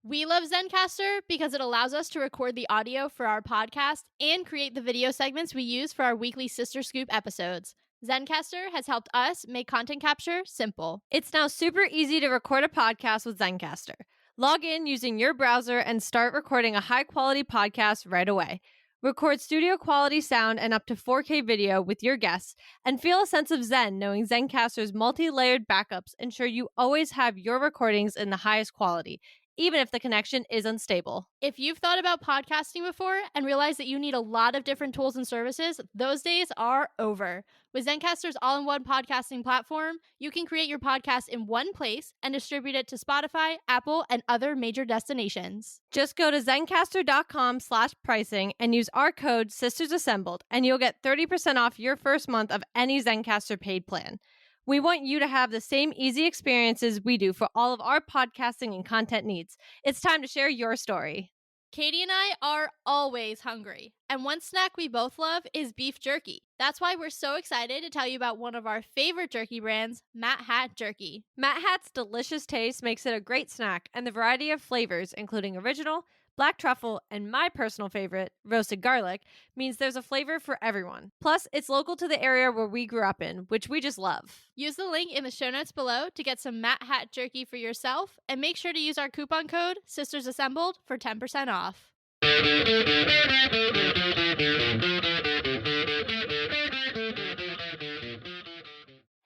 We love Zencaster because it allows us to record the audio for our podcast and create the video segments we use for our weekly Sister Scoop episodes. Zencaster has helped us make content capture simple. It's now super easy to record a podcast with Zencaster. Log in using your browser and start recording a high-quality podcast right away. Record studio quality sound and up to 4K video with your guests, and feel a sense of zen knowing Zencaster's multi-layered backups ensure you always have your recordings in the highest quality, even if the connection is unstable. If you've thought about podcasting before and realized that you need a lot of different tools and services, those days are over. With Zencaster's all-in-one podcasting platform, you can create your podcast in one place and distribute it to Spotify, Apple, and other major destinations. Just go to Zencaster.com/pricing and use our code SistersAssembled, and you'll get 30% off your first month of any Zencaster paid plan. We want you to have the same easy experiences we do for all of our podcasting and content needs. It's time to share your story. Katie and I are always hungry, and one snack we both love is beef jerky. That's why we're so excited to tell you about one of our favorite jerky brands, Matt Hat Jerky. Matt Hat's delicious taste makes it a great snack, and the variety of flavors, including original, black truffle, and my personal favorite, roasted garlic, means there's a flavor for everyone. Plus, it's local to the area where we grew up in, which we just love. Use the link in the show notes below to get some Matt Hat Jerky for yourself, and make sure to use our coupon code SistersAssembled for 10% off.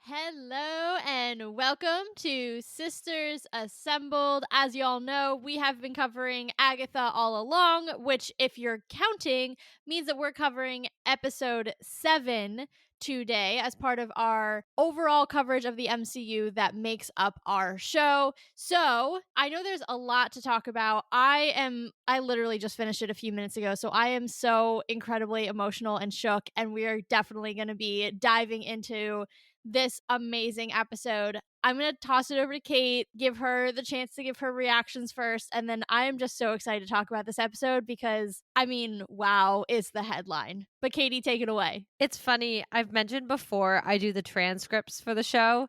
Hello and welcome to Sisters Assembled. As you all know, we have been covering Agatha all along, which, if you're counting, means that we're covering episode 7 today as part of our overall coverage of the MCU that makes up our show. So I know there's a lot to talk about. I literally just finished it a few minutes ago, so I am so incredibly emotional and shook, and we are definitely going to be diving into this amazing episode. I'm going to toss it over to Kate, give her the chance to give her reactions first, and then I am just so excited to talk about this episode because, I mean, wow is the headline. But Katie, take it away. It's funny, I've mentioned before I do the transcripts for the show,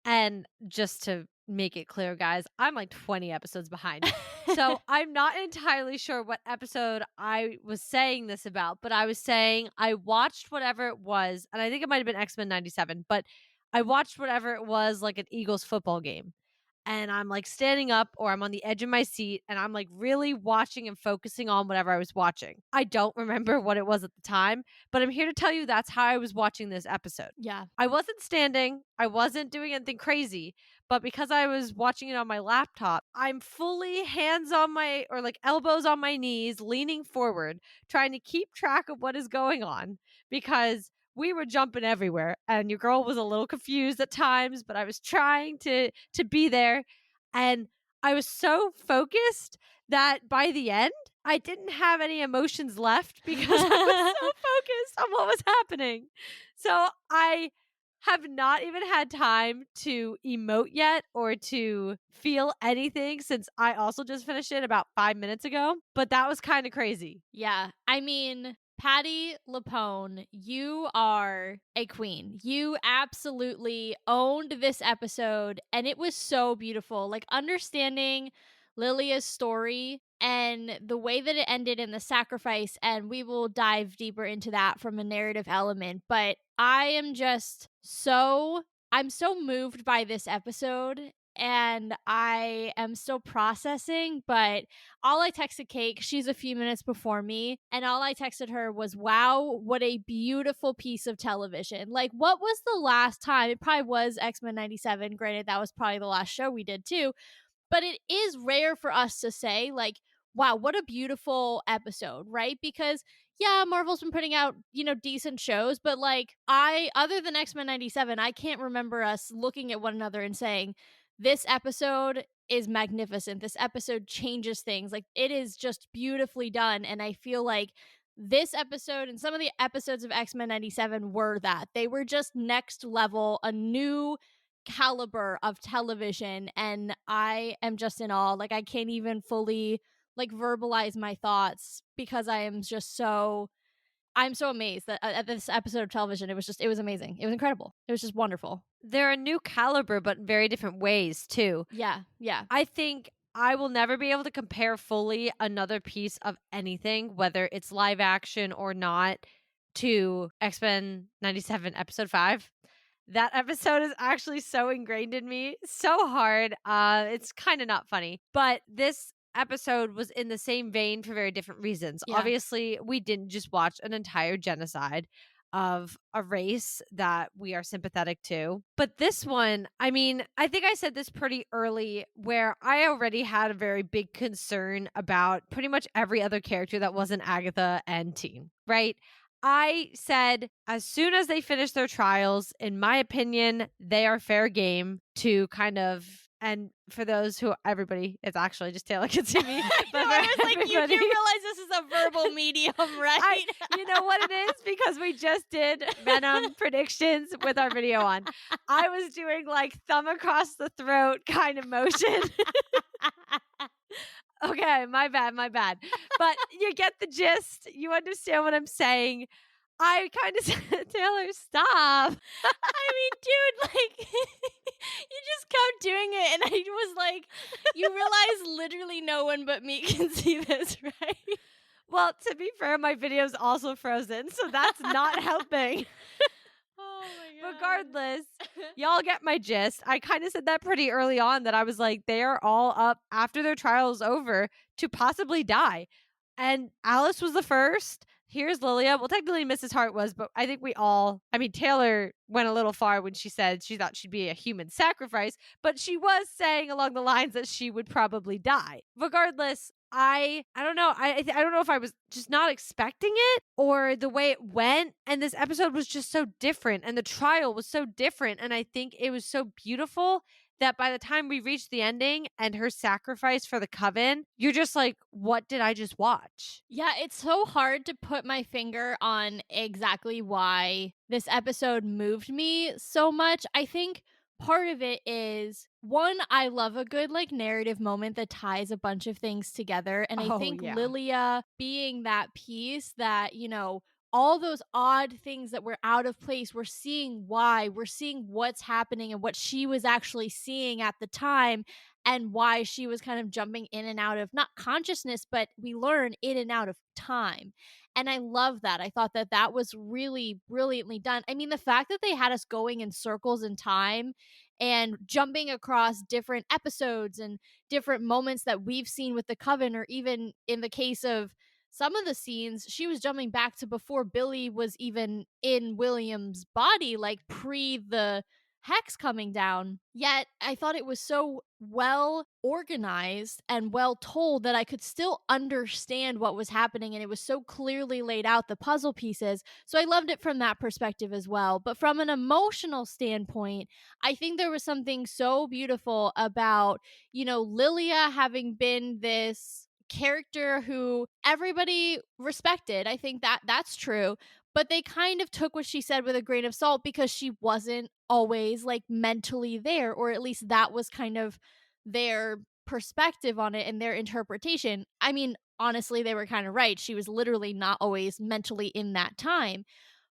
and just to make it clear, guys, I'm like 20 episodes behind. So I'm not entirely sure what episode I was saying this about, but I was saying I watched whatever it was, and I think it might have been X-Men 97, but I watched whatever it was, like an Eagles football game. And I'm like standing up, or I'm on the edge of my seat, and I'm like really watching and focusing on whatever I was watching. I don't remember what it was at the time, but I'm here to tell you that's how I was watching this episode. Yeah. I wasn't standing, I wasn't doing anything crazy, but because I was watching it on my laptop, I'm fully elbows on my knees, leaning forward, trying to keep track of what is going on, because we were jumping everywhere, and your girl was a little confused at times, but I was trying to be there, and I was so focused that by the end, I didn't have any emotions left because I was so focused on what was happening. So I have not even had time to emote yet or to feel anything, since I also just finished it about 5 minutes ago, but that was kind of crazy. Yeah. I mean, Patti LuPone, you are a queen. You absolutely owned this episode, and it was so beautiful. Like, understanding Lilia's story and the way that it ended in the sacrifice, and we will dive deeper into that from a narrative element. But I'm so moved by this episode, and I am still processing, but all I texted Kate, she's a few minutes before me, and all I texted her was, wow, what a beautiful piece of television. Like, what was the last time? It probably was X-Men 97. Granted, that was probably the last show we did too, but it is rare for us to say, like, wow, what a beautiful episode, right? Because yeah, Marvel's been putting out, decent shows, but like, other than X-Men 97, I can't remember us looking at one another and saying, this episode is magnificent. This episode changes things. Like, it is just beautifully done. And I feel like this episode and some of the episodes of X-Men 97 were that. They were just next level, a new caliber of television. And I am just in awe. Like, I can't even fully verbalize my thoughts because I'm so amazed that at this episode of television. It was amazing. It was incredible. It was just wonderful. They're a new caliber, but in very different ways too. Yeah. I think I will never be able to compare fully another piece of anything, whether it's live action or not, to X-Men 97 episode 5. That episode is actually so ingrained in me, so hard. It's kind of not funny, but this episode was in the same vein for very different reasons. Yeah. Obviously, we didn't just watch an entire genocide of a race that we are sympathetic to. But this one, I mean, I think I said this pretty early where I already had a very big concern about pretty much every other character that wasn't Agatha and Teen, right? I said as soon as they finish their trials, in my opinion, they are fair game to kind of. And for those who everybody, it's actually just Taylor can see me. I But know, for I was like, you do everybody, realize this is a verbal medium, right? you know what it is? Because we just did Venom predictions with our video on. I was doing like thumb across the throat kind of motion. Okay, my bad, my bad. But you get the gist. You understand what I'm saying. I kind of said, Taylor, stop. I mean, dude, like, you just kept doing it, and I was like, you realize literally no one but me can see this, right? Well, to be fair, my video's also frozen, so that's not helping. Oh my god. Regardless, y'all get my gist. I kind of said that pretty early on that I was like, they are all up after their trial is over to possibly die. And Alice was the first. Here's Lilia. Well, technically, Mrs. Hart was, but I think Taylor went a little far when she said she thought she'd be a human sacrifice, but she was saying along the lines that she would probably die. Regardless, I don't know. I don't know if I was just not expecting it or the way it went. And this episode was just so different, and the trial was so different. And I think it was so beautiful that by the time we reached the ending and her sacrifice for the coven, you're just like, what did I just watch? Yeah, it's so hard to put my finger on exactly why this episode moved me so much. I think part of it is one, I love a good like narrative moment that ties a bunch of things together. And I Oh, think yeah. Lilia being that piece that, all those odd things that were out of place, we're seeing why, we're seeing what's happening and what she was actually seeing at the time and why she was kind of jumping in and out of not consciousness, but we learn in and out of time. And I love that. I thought that that was really brilliantly done. I mean, the fact that they had us going in circles in time and jumping across different episodes and different moments that we've seen with the coven, or even in the case of some of the scenes, she was jumping back to before Billy was even in William's body, like pre the hex coming down. Yet I thought it was so well organized and well told that I could still understand what was happening, and it was so clearly laid out, the puzzle pieces. So I loved it from that perspective as well. But from an emotional standpoint, I think there was something so beautiful about, Lilia having been this character who everybody respected. I think that that's true, but they kind of took what she said with a grain of salt because she wasn't always like mentally there, or at least that was kind of their perspective on it and their interpretation. I mean, honestly, they were kind of right. She was literally not always mentally in that time.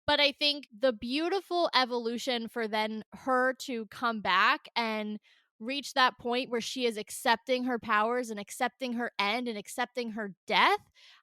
But I think the beautiful evolution for then her to come back and reach that point where she is accepting her powers and accepting her end and accepting her death,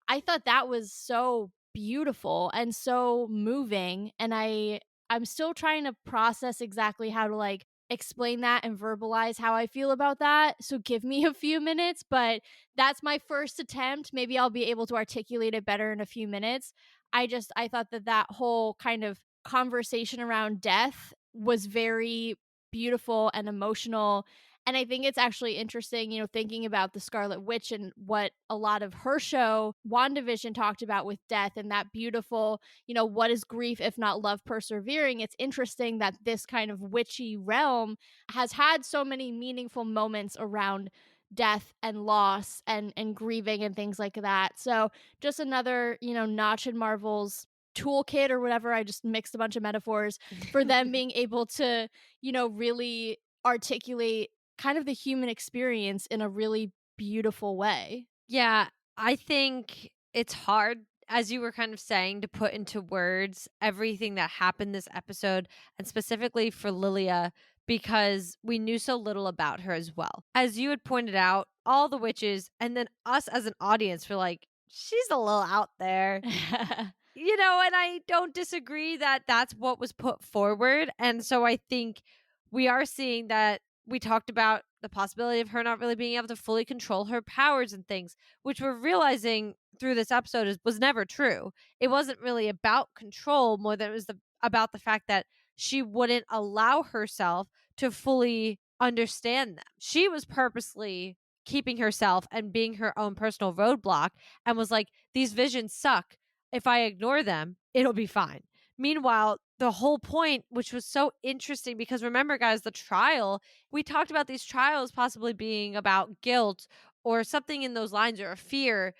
I thought that was so beautiful and so moving. And I'm still trying to process exactly how to like explain that and verbalize how I feel about that. So give me a few minutes, but that's my first attempt. Maybe I'll be able to articulate it better in a few minutes. I thought that that whole kind of conversation around death was very beautiful and emotional. And I think it's actually interesting, thinking about the Scarlet Witch and what a lot of her show, WandaVision, talked about with death and that beautiful, what is grief if not love persevering? It's interesting that this kind of witchy realm has had so many meaningful moments around death and loss and grieving and things like that. So just another, notch in Marvel's toolkit or whatever. I just mixed a bunch of metaphors for them being able to, really articulate kind of the human experience in a really beautiful way. Yeah, I think it's hard, as you were kind of saying, to put into words everything that happened this episode, and specifically for Lilia, because we knew so little about her as well. As you had pointed out, all the witches, and then us as an audience were like, she's a little out there. And I don't disagree that that's what was put forward. And so I think we are seeing that we talked about the possibility of her not really being able to fully control her powers and things, which we're realizing through this episode was never true. It wasn't really about control more than it was about the fact that she wouldn't allow herself to fully understand them. She was purposely keeping herself and being her own personal roadblock and was like, these visions suck. If I ignore them, it'll be fine. Meanwhile, the whole point, which was so interesting, because remember, guys, the trial, we talked about these trials possibly being about guilt or something in those lines or a fear.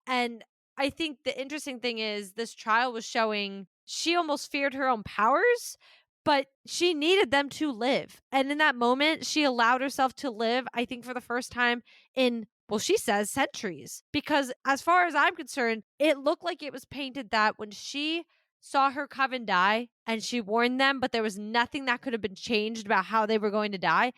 And I think the interesting thing is this trial was showing she almost feared her own powers, but she needed them to live. And in that moment, she allowed herself to live, I think, for the first time in, well, she says centuries. Because as far as I'm concerned, it looked like it was painted that when she saw her coven die and she warned them, but there was nothing that could have been changed about how they were going to die.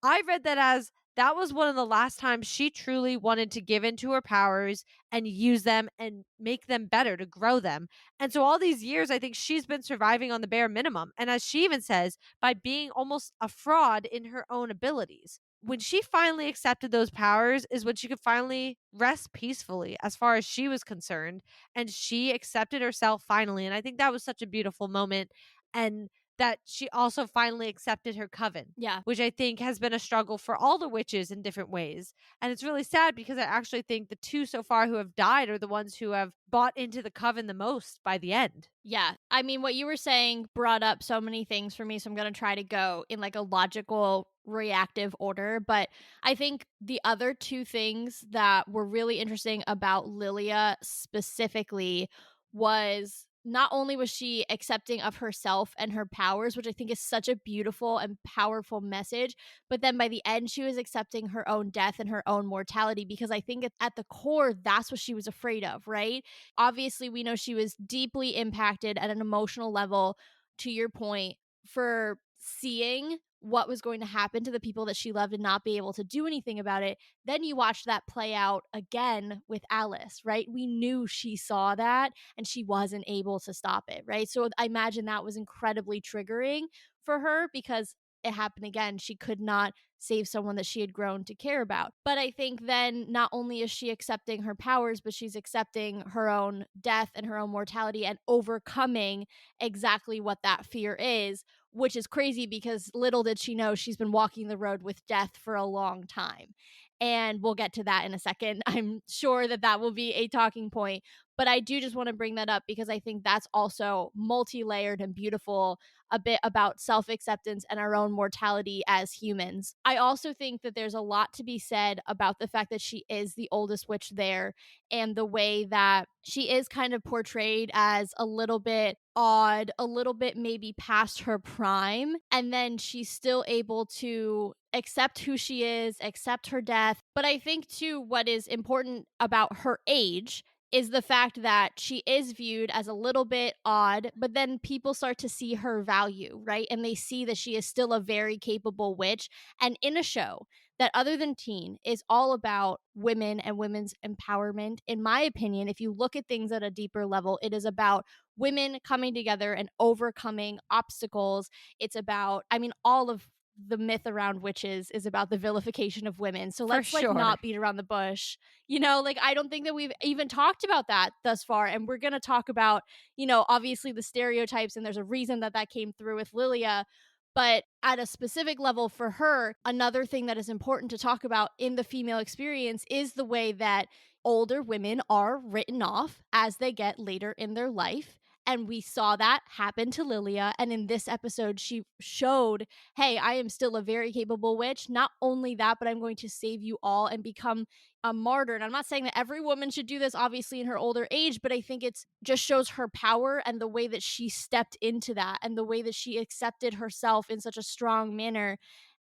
I read that as that was one of the last times she truly wanted to give into her powers and use them and make them better to grow them. And so all these years, I think she's been surviving on the bare minimum. And as she even says, by being almost a fraud in her own abilities. When she finally accepted those powers is when she could finally rest peacefully as far as she was concerned. And she accepted herself finally. And I think that was such a beautiful moment. And that she also finally accepted her coven, Yeah. which I think has been a struggle for all the witches in different ways. And it's really sad because I actually think the two so far who have died are the ones who have bought into the coven the most by the end. Yeah. I mean, what you were saying brought up so many things for me. So I'm going to try to go in like a logical, reactive order. But I think the other two things that were really interesting about Lilia specifically was not only was she accepting of herself and her powers, which I think is such a beautiful and powerful message, but then by the end, she was accepting her own death and her own mortality, because I think at the core, that's what she was afraid of, right? Obviously, we know she was deeply impacted at an emotional level, to your point, for seeing what was going to happen to the people that she loved and not be able to do anything about it. Then you watch that play out again with Alice, right? We knew she saw that and she wasn't able to stop it, right? So I imagine that was incredibly triggering for her, because it happened again. She could not save someone that she had grown to care about. But I think then not only is she accepting her powers, but she's accepting her own death and her own mortality and overcoming exactly what that fear is, which is crazy because little did she know she's been walking the road with death for a long time. And we'll get to that in a second. I'm sure that that will be a talking point. But I do just want to bring that up because I think that's also multi layered and beautiful, a bit about self acceptance and our own mortality as humans. I also think that there's a lot to be said about the fact that she is the oldest witch there, and the way that she is kind of portrayed as a little bit odd, a little bit maybe past her prime, and then she's still able to accept who she is, accept her death. But I think too, what is important about her age is the fact that she is viewed as a little bit odd, but then people start to see her value, right? And they see that she is still a very capable witch. And in a show that, other than teen, is all about women and women's empowerment, in my opinion, if you look at things at a deeper level, it is about women coming together and overcoming obstacles. It's about, I mean, all of the myth around witches is about the vilification of women. So For let's like sure. not beat around the bush. Like I don't think that we've even talked about that thus far. And we're going to talk about, obviously the stereotypes, and there's a reason that that came through with Lilia. But at a specific level for her, another thing that is important to talk about in the female experience is the way that older women are written off as they get later in their life. And we saw that happen to Lilia. And in this episode, she showed, hey, I am still a very capable witch. Not only that, but I'm going to save you all and become a martyr. And I'm not saying that every woman should do this, obviously, in her older age, but I think it's just shows her power and the way that she stepped into that and the way that she accepted herself in such a strong manner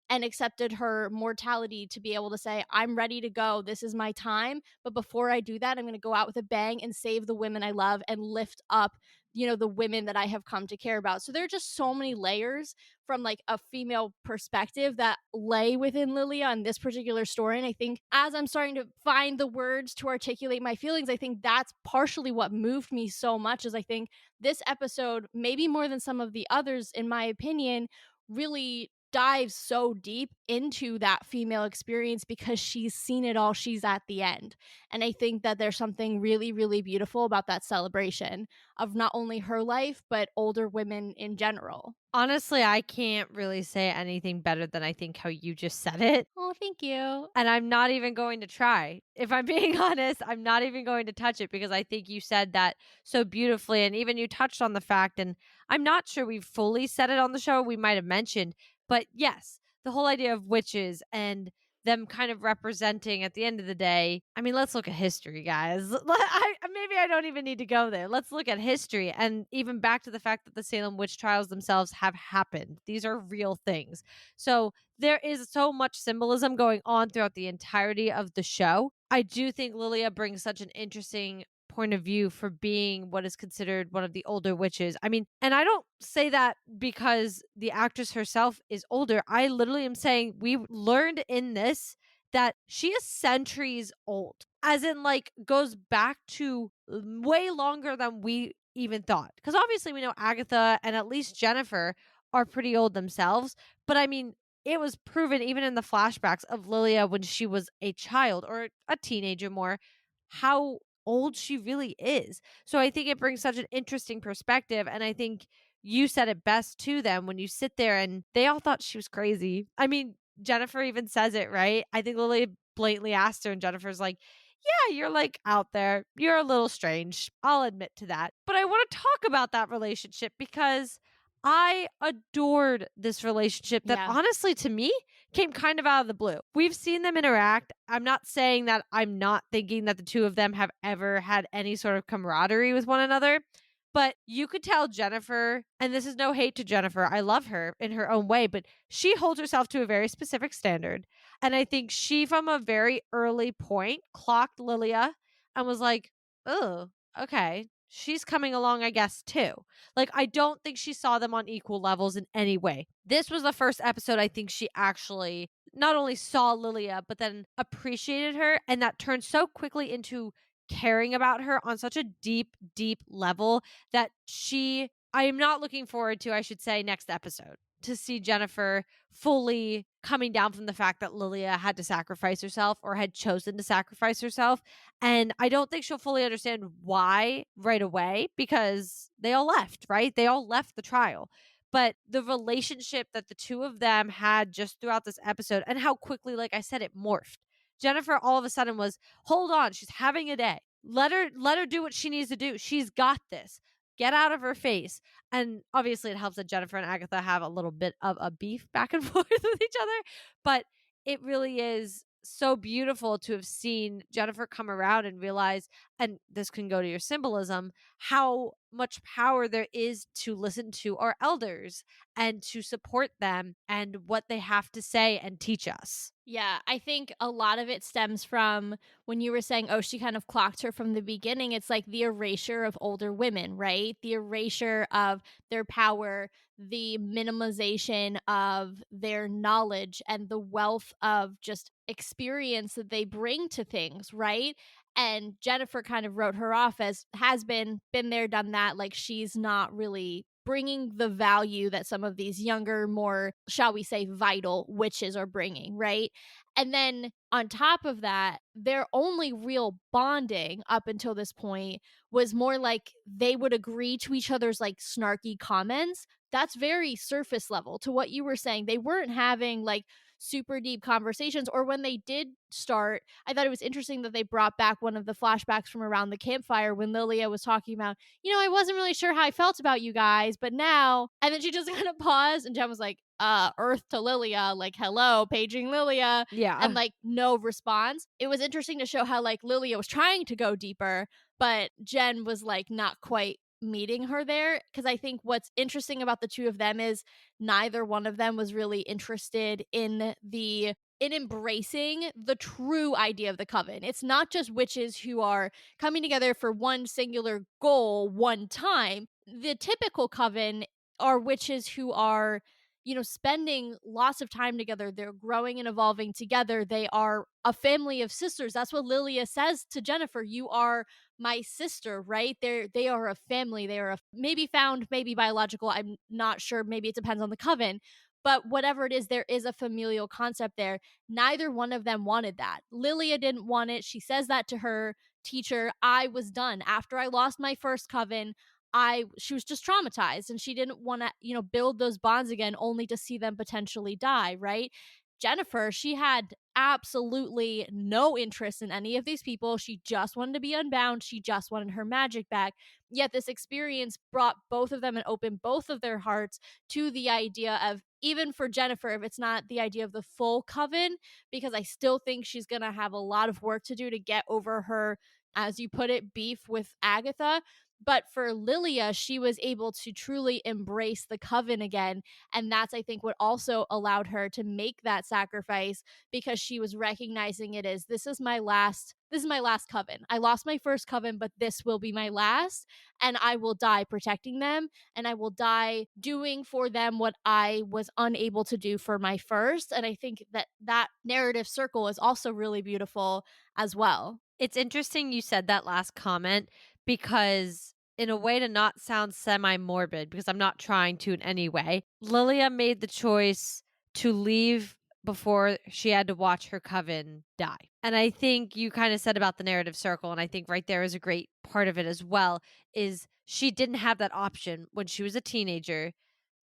and accepted her mortality to be able to say, I'm ready to go. This is my time. But before I do that, I'm going to go out with a bang and save the women I love and lift up the women that I have come to care about. So there are just so many layers from like a female perspective that lay within Lilia in this particular story. And I think as I'm starting to find the words to articulate my feelings, I think that's partially what moved me so much. Is I think this episode, maybe more than some of the others, in my opinion, really dives so deep into that female experience because she's seen it all. She's at the end. And I think that there's something really, really beautiful about that celebration of not only her life, but older women in general. Honestly, I can't really say anything better than I think how you just said it. Oh, thank you. And I'm not even going to try. If I'm being honest, I'm not even going to touch it because I think you said that so beautifully. And even you touched on the fact, and I'm not sure we've fully said it on the show, we might have mentioned, but yes, the whole idea of witches and them kind of representing at the end of the day. I mean, let's look at history, guys. Maybe I don't even need to go there. Let's look at history and even back to the fact that the Salem witch trials themselves have happened. These are real things. So there is so much symbolism going on throughout the entirety of the show. I do think Lilia brings such an interesting point of view for being what is considered one of the older witches. I mean, and I don't say that because the actress herself is older. I literally am saying we learned in this that she is centuries old, as in, like, goes back to way longer than we even thought. Because obviously, we know Agatha and at least Jennifer are pretty old themselves. But I mean, it was proven even in the flashbacks of Lilia when she was a child or a teenager more, how old she really is. So I think it brings such an interesting perspective. And I think you said it best to them when you sit there and they all thought she was crazy. I mean, Jennifer even says it, right? I think Lilia blatantly asked her, and Jennifer's like, yeah, you're like out there. You're a little strange. I'll admit to that. But I want to talk about that relationship because I adored this relationship that Yeah. honestly to me came kind of out of the blue. We've seen them interact. I'm not saying that I'm not thinking that the two of them have ever had any sort of camaraderie with one another, but you could tell Jennifer, and this is no hate to Jennifer, I love her in her own way, but she holds herself to a very specific standard. And I think she, from a very early point, clocked Lilia and was like, oh, okay, she's coming along, I guess, too. Like, I don't think she saw them on equal levels in any way. This was the first episode I think she actually not only saw Lilia, but then appreciated her. And that turned so quickly into caring about her on such a deep, deep level that I am not looking forward to, I should say, next episode to see Jennifer fully coming down from the fact that Lilia had to sacrifice herself or had chosen to sacrifice herself. And I don't think she'll fully understand why right away because they all left, right? They all left the trial. But the relationship that the two of them had just throughout this episode and how quickly, like I said, it morphed. Jennifer all of a sudden was, hold on, she's having a day. Let her do what she needs to do. She's got this. Get out of her face. And obviously it helps that Jennifer and Agatha have a little bit of a beef back and forth with each other, but it really is so beautiful to have seen Jennifer come around and realize, and this can go to your symbolism, how much power there is to listen to our elders and to support them and what they have to say and teach us. Yeah, I think a lot of it stems from when you were saying, oh, she kind of clocked her from the beginning. It's like the erasure of older women, right? The erasure of their power, the minimization of their knowledge, and the wealth of just experience that they bring to things, right? And Jennifer kind of wrote her off as has been there, done that. Like she's not really bringing the value that some of these younger, more, shall we say, vital witches are bringing, right? And then on top of that, their only real bonding up until this point was more like they would agree to each other's like snarky comments. That's very surface level to what you were saying. They weren't having like super deep conversations, or when they did start, I thought it was interesting that they brought back one of the flashbacks from around the campfire when Lilia was talking about, I wasn't really sure how I felt about you guys, but now, and then she just kind of paused and Jen was like, Earth to Lilia, like, hello, paging Lilia, and Yeah. like no response. It was interesting to show how like Lilia was trying to go deeper, but Jen was like not quite meeting her there. Because I think what's interesting about the two of them is neither one of them was really interested in embracing the true idea of the coven. It's not just witches who are coming together for one singular goal one time. The typical coven are witches who are, spending lots of time together. They're growing and evolving together. They are a family of sisters. That's what Lilia says to Jennifer. You are my sister, right? They are a family. They are maybe found, maybe biological. I'm not sure. Maybe it depends on the coven. But whatever it is, there is a familial concept there. Neither one of them wanted that. Lilia didn't want it. She says that to her teacher. I was done. After I lost my first coven, she was just traumatized and she didn't want to, build those bonds again only to see them potentially die, right? Jennifer, she had absolutely no interest in any of these people. She just wanted to be unbound. She just wanted her magic back. Yet this experience brought both of them and opened both of their hearts to the idea of, even for Jennifer, if it's not the idea of the full coven, because I still think she's going to have a lot of work to do to get over her, as you put it, beef with Agatha. But for Lilia, she was able to truly embrace the coven again. And that's, I think, what also allowed her to make that sacrifice, because she was recognizing it as, this is my last coven. I lost my first coven, but this will be my last. And I will die protecting them. And I will die doing for them what I was unable to do for my first. And I think that narrative circle is also really beautiful as well. It's interesting you said that last comment because, in a way to not sound semi morbid, because I'm not trying to in any way, Lilia made the choice to leave before she had to watch her coven die. And I think you kind of said about the narrative circle, and I think right there is a great part of it as well, is she didn't have that option when she was a teenager,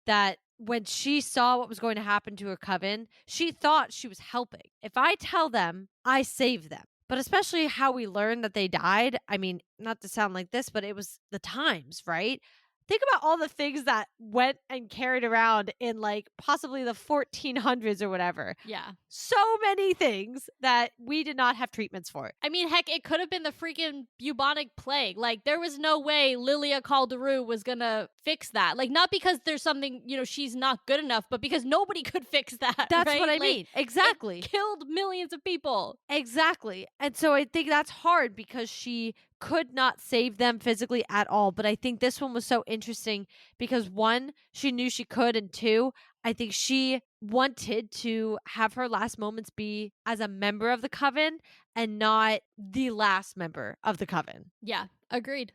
that when she saw what was going to happen to her coven, she thought she was helping. If I tell them, I save them. But especially how we learned that they died. I mean, not to sound like this, but it was the times, right? Think about all the things that went and carried around in like possibly the 1400s or whatever. Yeah. So many things that we did not have treatments for. I mean, heck, it could have been the freaking bubonic plague. Like, there was no way Lilia Calderou was gonna fix that. Like, not because there's something, she's not good enough, but because nobody could fix that. That's right? what I Like, mean. Exactly. It killed millions of people. Exactly. And so I think that's hard because she could not save them physically at all. But I think this one was so interesting because, one, she knew she could, and two, I think she wanted to have her last moments be as a member of the coven and not the last member of the coven. Yeah, agreed.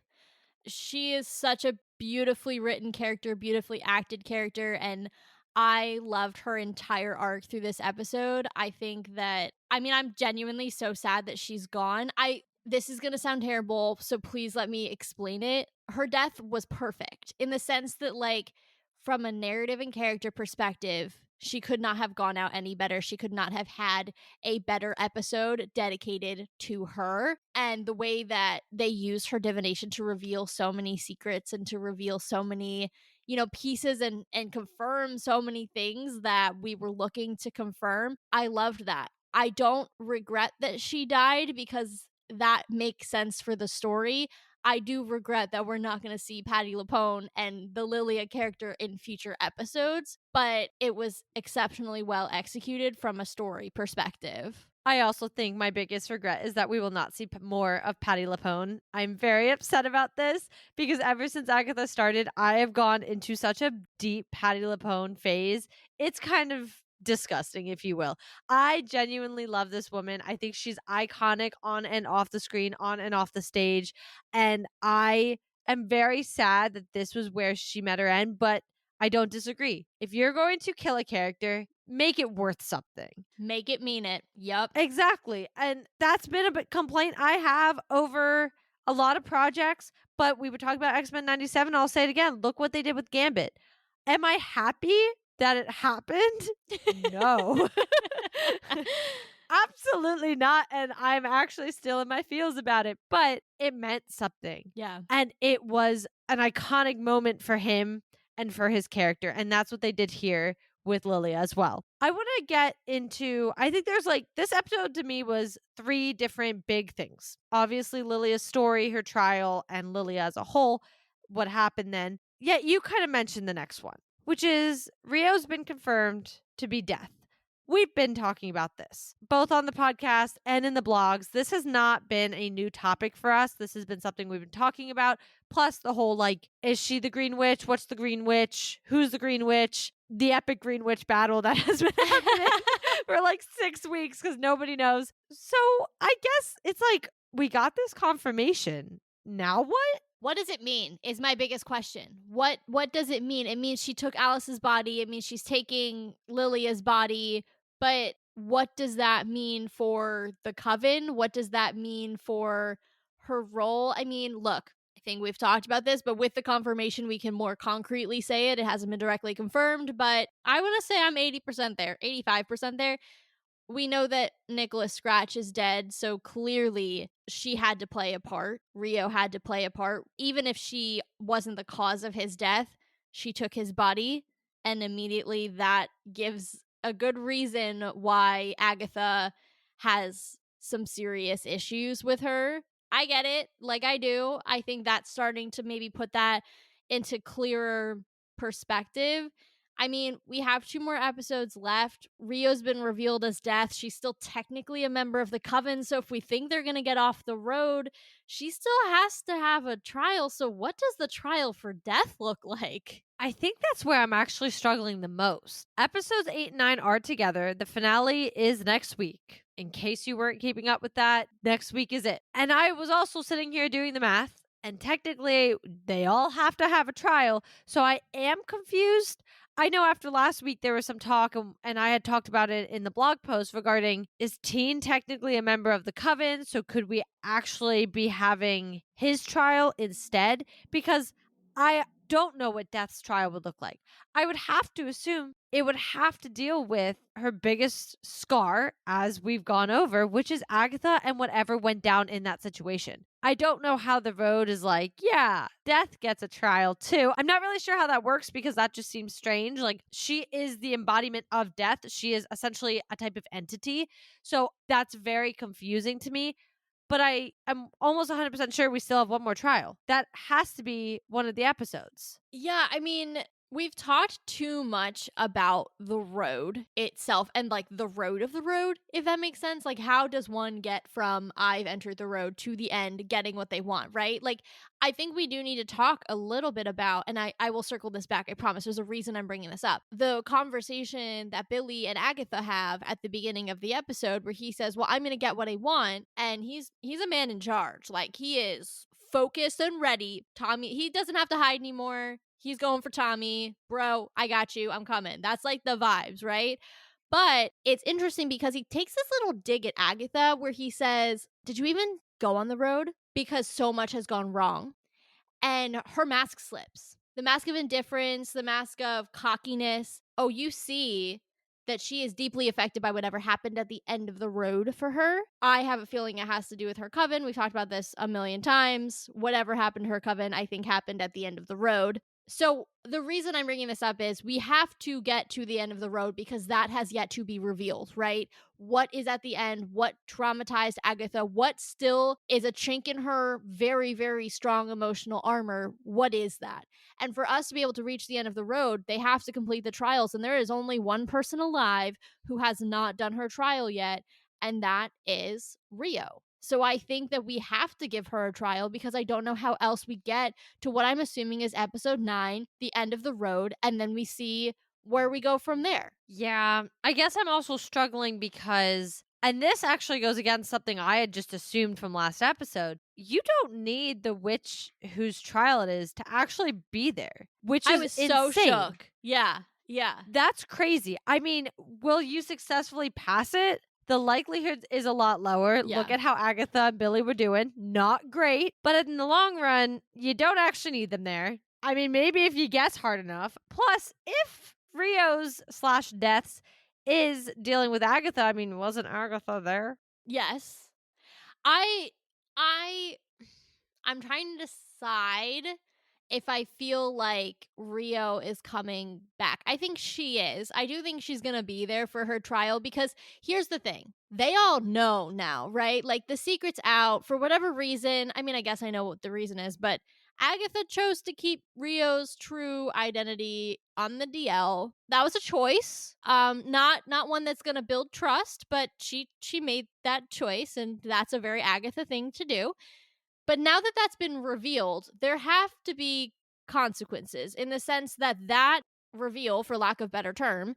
She is such a beautifully written character, beautifully acted character, and I loved her entire arc through this episode. I think that, I mean, I'm genuinely so sad that she's gone. This is going to sound terrible, so please let me explain it. Her death was perfect in the sense that, like, from a narrative and character perspective, she could not have gone out any better. She could not have had a better episode dedicated to her. And the way that they use her divination to reveal so many secrets and to reveal so many, pieces and confirm so many things that we were looking to confirm. I loved that. I don't regret that she died because that makes sense for the story. I do regret that we're not going to see Patti LuPone and the Lilia character in future episodes, but it was exceptionally well executed from a story perspective. I also think my biggest regret is that we will not see more of Patti LuPone. I'm very upset about this because ever since Agatha started, I have gone into such a deep Patti LuPone phase. It's kind of disgusting, if you will. I genuinely love this woman. I think she's iconic on and off the screen, on and off the stage. And I am very sad that this was where she met her end, but I don't disagree. If you're going to kill a character, make it worth something. Make it mean it. Yup. Exactly. And that's been a bit complaint I have over a lot of projects, but we were talking about X-Men 97. I'll say it again. Look what they did with Gambit. Am I happy that it happened? No. Absolutely not. And I'm actually still in my feels about it, but it meant something. Yeah. And it was an iconic moment for him and for his character. And that's what they did here with Lilia as well. I want to get into, I think there's like, this episode to me was three different big things. Obviously, Lilia's story, her trial, and Lilia as a whole, what happened then. Yet you kind of mentioned the next one, which is Rio's been confirmed to be Death. we've been talking about this, both on the podcast and in the blogs. This has not been a new topic for us. This has been something we've been talking about. Plus the whole, like, is she the Green Witch? What's the Green Witch? Who's the Green Witch? The epic Green Witch battle that has been happening for like 6 weeks because nobody knows. So I guess it's like, we got this confirmation. Now what? What does it mean is my biggest question. What does it mean? It means she took Alice's body. It means she's taking Lilia's body. But what does that mean for the coven? What does that mean for her role? I mean, look, I think we've talked about this, but with the confirmation, we can more concretely say it. It hasn't been directly confirmed, but I want to say I'm 80% there, 85% there. We know that Nicholas Scratch is dead, so clearly she had to play a part. Rio had to play a part. Even if she wasn't the cause of his death, she took his body, and immediately that gives a good reason why Agatha has some serious issues with her. I get it, like I do. I think that's starting to maybe put that into clearer perspective. I mean, we have 2 more episodes left. Rio's been revealed as death. She's still technically a member of the coven, so if we think they're going to get off the road, she still has to have a trial. So what does the trial for death look like? I think that's where I'm actually struggling the most. Episodes 8 and 9 are together. The finale is next week. In case you weren't keeping up with that, next week is it. And I was also sitting here doing the math, and technically they all have to have a trial. So I am confused. I know after last week there was some talk, and I had talked about it in the blog post regarding, is Teen technically a member of the coven? So could we actually be having his trial instead? Because I don't know what Death's trial would look like. I would have to assume it would have to deal with her biggest scar, as we've gone over, which is Agatha and whatever went down in that situation. I don't know how the road is like, yeah, Death gets a trial too. I'm not really sure how that works because that just seems strange. Like, she is the embodiment of death. She is essentially a type of entity. So that's very confusing to me. But I am almost 100% sure we still have one more trial. That has to be one of the episodes. Yeah, I mean, we've talked too much about the road itself and like the road of the road, if that makes sense. Like, how does one get from I've entered the road to the end getting what they want, right? Like, I think we do need to talk a little bit about, and I will circle this back, I promise. There's a reason I'm bringing this up. The conversation that Billy and Agatha have at the beginning of the episode where he says, well, I'm going to get what I want. And he's a man in charge. Like, he is focused and ready. Tommy, he doesn't have to hide anymore. He's going for Tommy. Bro, I got you. I'm coming. That's like the vibes, right? But it's interesting because he takes this little dig at Agatha where he says, did you even go on the road? Because so much has gone wrong. And her mask slips. The mask of indifference, the mask of cockiness. Oh, you see that she is deeply affected by whatever happened at the end of the road for her. I have a feeling it has to do with her coven. We've talked about this a million times. Whatever happened to her coven, I think happened at the end of the road. So the reason I'm bringing this up is we have to get to the end of the road because that has yet to be revealed, right? What is at the end? What traumatized Agatha? What still is a chink in her very, very strong emotional armor? What is that? And for us to be able to reach the end of the road, they have to complete the trials. And there is only one person alive who has not done her trial yet, and that is Rio. So I think that we have to give her a trial because I don't know how else we get to what I'm assuming is episode 9, the end of the road, and then we see where we go from there. Yeah, I guess I'm also struggling because, and this actually goes against something I had just assumed from last episode, you don't need the witch whose trial it is to actually be there, which I is was insane. so shook. Yeah. That's crazy. I mean, will you successfully pass it? The likelihood is a lot lower. Yeah. Look at how Agatha and Billy were doing. Not great. But in the long run, you don't actually need them there. I mean, maybe if you guess hard enough. Plus, if Rio's slash Death's is dealing with Agatha, I mean, wasn't Agatha there? Yes. I'm trying to decide if I feel like Rio is coming back. I think she is. I do think she's going to be there for her trial because here's the thing. they all know now, right? Like the secret's out for whatever reason. I mean, I guess I know what the reason is, but Agatha chose to keep Rio's true identity on the DL. That was a choice. Not one that's going to build trust, but she made that choice, and that's a very Agatha thing to do. But now that that's been revealed, there have to be consequences in the sense that that reveal, for lack of better term,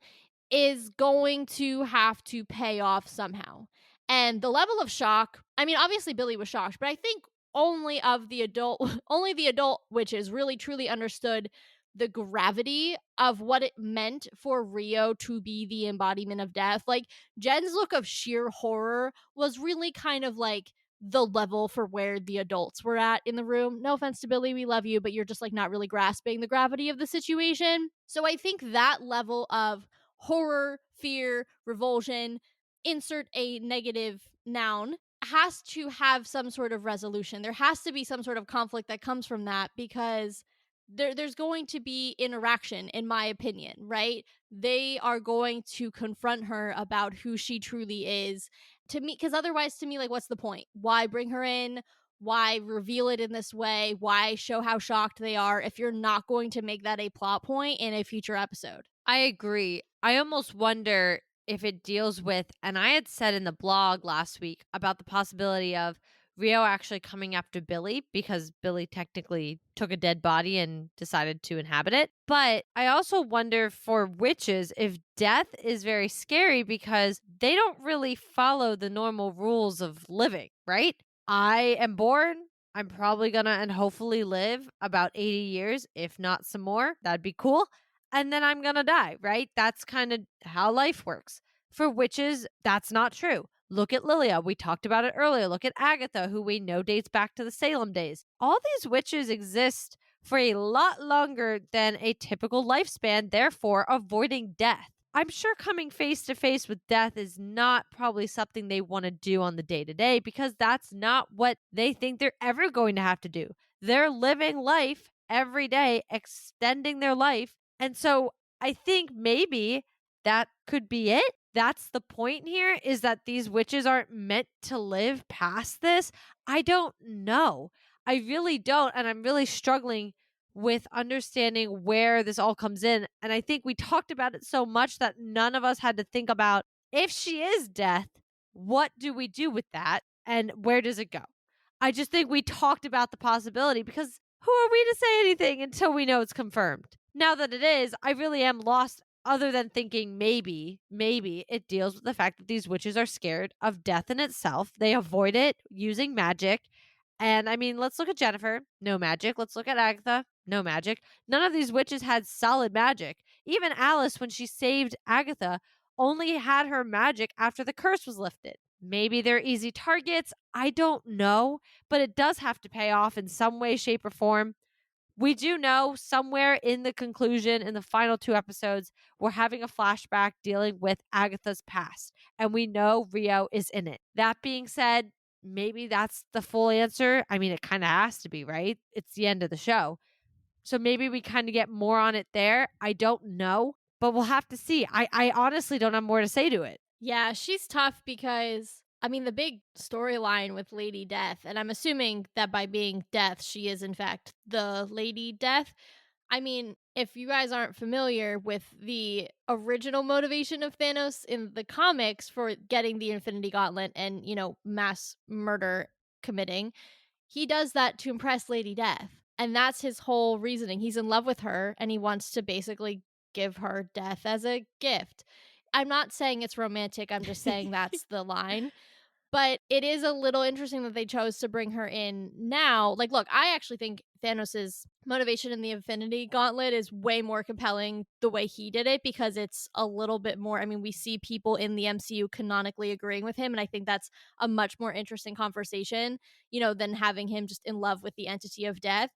is going to have to pay off somehow. And the level of shock, I mean, obviously Billy was shocked, but I think only the adult witches really truly understood the gravity of what it meant for Rio to be the embodiment of death. Like Jen's look of sheer horror was really kind of like the level for where the adults were at in the room. No offense to Billy, we love you, but you're just like not really grasping the gravity of the situation. So I think that level of horror, fear, revulsion, insert a negative noun, has to have some sort of resolution. There has to be some sort of conflict that comes from that because there's going to be interaction, in my opinion, right? They are going to confront her about who she truly is. To me, because otherwise, to me, like, what's the point? Why bring her in? Why reveal it in this way? Why show how shocked they are if you're not going to make that a plot point in a future episode? I agree. I almost wonder if it deals with, and I had said in the blog last week about the possibility of Rio actually coming after Billy because Billy technically took a dead body and decided to inhabit it. But I also wonder for witches if death is very scary because they don't really follow the normal rules of living, right? I am born. I'm probably gonna and hopefully live about 80 years, if not some more. That'd be cool, and then I'm gonna die, right? That's kind of how life works. For witches, that's not true. Look at Lilia. We talked about it earlier. Look at Agatha, who we know dates back to the Salem days. All these witches exist for a lot longer than a typical lifespan, therefore avoiding death. I'm sure coming face to face with death is not probably something they want to do on the day to day because that's not what they think they're ever going to have to do. They're living life every day, extending their life, and so I think maybe that could be it. That's the point here, is that these witches aren't meant to live past this. I don't know. I really don't. And I'm really struggling with understanding where this all comes in. And I think we talked about it so much that none of us had to think about, if she is death, what do we do with that? And where does it go? I just think we talked about the possibility because who are we to say anything until we know it's confirmed? Now that it is, I really am lost, other than thinking maybe it deals with the fact that these witches are scared of death in itself. They avoid it using magic. And I mean, let's look at Jennifer, no magic. Let's look at Agatha, no magic. None of these witches had solid magic. Even Alice, when she saved Agatha, only had her magic after the curse was lifted. Maybe they're easy targets. I don't know, but it does have to pay off in some way, shape, or form. We do know somewhere in the conclusion, in the final two episodes, we're having a flashback dealing with Agatha's past, and we know Rio is in it. That being said, maybe that's the full answer. I mean, it kind of has to be, right? It's the end of the show. So maybe we kind of get more on it there. I don't know, but we'll have to see. I honestly don't have more to say to it. Yeah, she's tough because I mean the big storyline with Lady Death, and I'm assuming that by being Death, she is in fact the Lady Death. I mean, if you guys aren't familiar with the original motivation of Thanos in the comics for getting the Infinity Gauntlet and, mass murder committing, he does that to impress Lady Death. And that's his whole reasoning. He's in love with her and he wants to basically give her death as a gift. I'm not saying it's romantic, I'm just saying that's the line. But it is a little interesting that they chose to bring her in now. Like, look, I actually think Thanos's motivation in the Infinity Gauntlet is way more compelling the way he did it because it's a little bit more. I mean, we see people in the MCU canonically agreeing with him, and I think that's a much more interesting conversation, than having him just in love with the entity of death.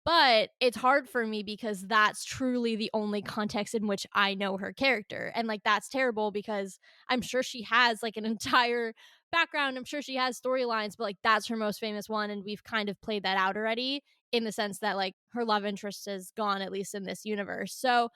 But it's hard for me because that's truly the only context in which I know her character. And like that's terrible because I'm sure she has like an entire background. I'm sure she has storylines, but like that's her most famous one. And we've kind of played that out already in the sense that like her love interest is gone, at least in this universe. So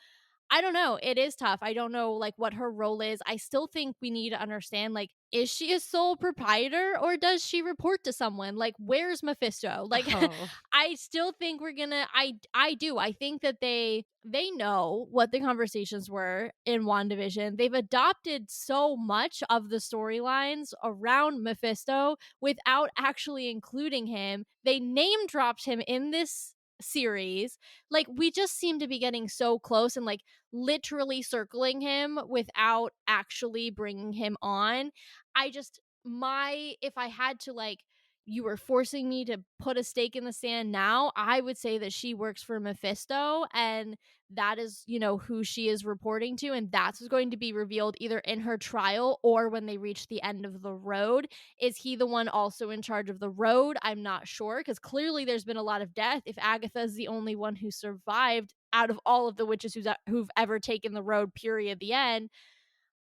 I don't know. It is tough. I don't know like what her role is. I still think we need to understand like is she a sole proprietor or does she report to someone? Like where's Mephisto? Like Oh. I still think we're going to I do. I think that they know what the conversations were in WandaVision. They've adopted so much of the storylines around Mephisto without actually including him. They name dropped him in this series. Like we just seem to be getting so close and like literally circling him without actually bringing him on. I just my if I had to like you were forcing me to put a stake in the sand now, I would say that she works for Mephisto and that is, who she is reporting to and that's what's going to be revealed either in her trial or when they reach the end of the road. Is he the one also in charge of the road? I'm not sure because clearly there's been a lot of death. If Agatha is the only one who survived out of all of the witches who've ever taken the road, period, the end.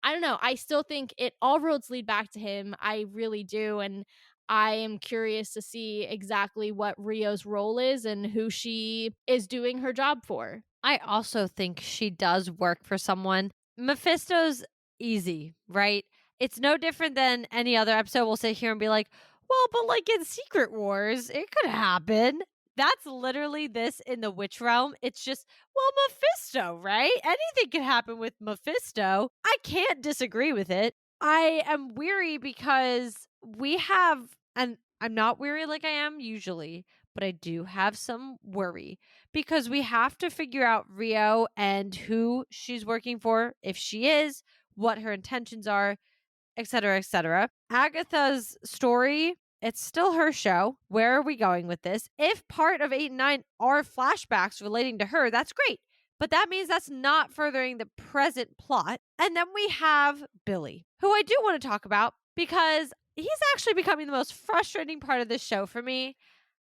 I don't know. I still think it all roads lead back to him. I really do. And I am curious to see exactly what Rio's role is and who she is doing her job for. I also think she does work for someone. Mephisto's easy, right? It's no different than any other episode. We'll sit here and be like, well, but like in Secret Wars, it could happen. That's literally this in the witch realm. It's just, well, Mephisto, right? Anything can happen with Mephisto. I can't disagree with it. I am weary because we have, and I'm not weary like I am usually, but I do have some worry because we have to figure out Rio and who she's working for, if she is, what her intentions are, etc., etc. Agatha's story, it's still her show. Where are we going with this? If part of 8 and 9 are flashbacks relating to her, that's great. But that means that's not furthering the present plot. And then we have Billy, who I do want to talk about because he's actually becoming the most frustrating part of this show for me,